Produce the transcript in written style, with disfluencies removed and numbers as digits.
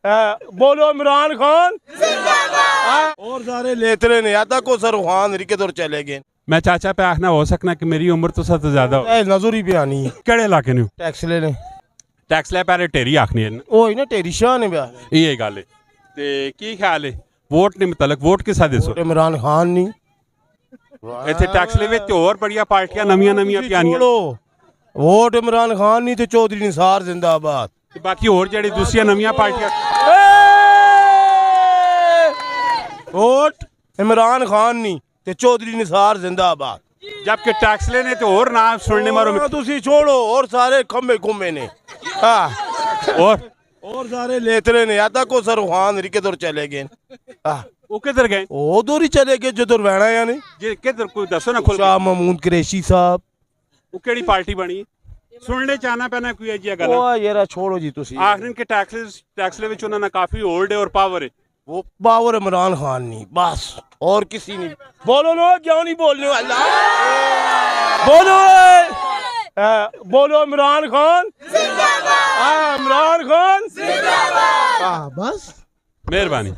बोलो इमरान खान और सारे लेतरे ने आता को सर रुहान रिके दौर चले गए। मैं चाचा पे आखना हो सकना कि मेरी उम्र तो सब तो ज्यादा हो। नजर ही पे आनी है केड़े इलाके ने टैक्स लेने टैक्स ले पहले टेरी आखनी है ओ ना तेरी शान है ब्याह ये गल है ते की ख्याल है वोट ने मतलब वोट किसा देसो इमरान खान नहीं इत्थे टैक्स ले विच होर बड़ियां पार्टियां नवीं पियानियां वोट इमरान खान नहीं तो चौधरी निसार जिंदाबाद ते बाकी होर जेड़ी दूसरी नवीं पार्टियां वोट इमरान खान नहीं ते चौधरी निसार जिंदाबाद जबकि टैक्स लेने तो और नाम सुनने मारो तुसी छोड़ो और सारे खम्बे खुम्बे ने और सारे लेतरे ने आता को सर रुहान रिके दौर चले गए। वो किधर गए ओ दूर ही चले गए जो दूर रहना यानी जे किधर कोई दसो ना खुल शाह महमूद कुरैशी साहब वो केड़ी पार्टी बनी सुनने चाहना पैना कोई अजी गल ओ यार छोड़ो जी तुसी आखिर के टैक्स ले विच उन्होंने काफी होल्ड है और पावर है वो पावर इमरान खान नहीं बस और किसी नहीं बोलो ना क्यों नहीं बोलने वाला बोलो बोलो इमरान खान जिंदाबाद इमरान खान जिंदाबाद बस मेहरबानी।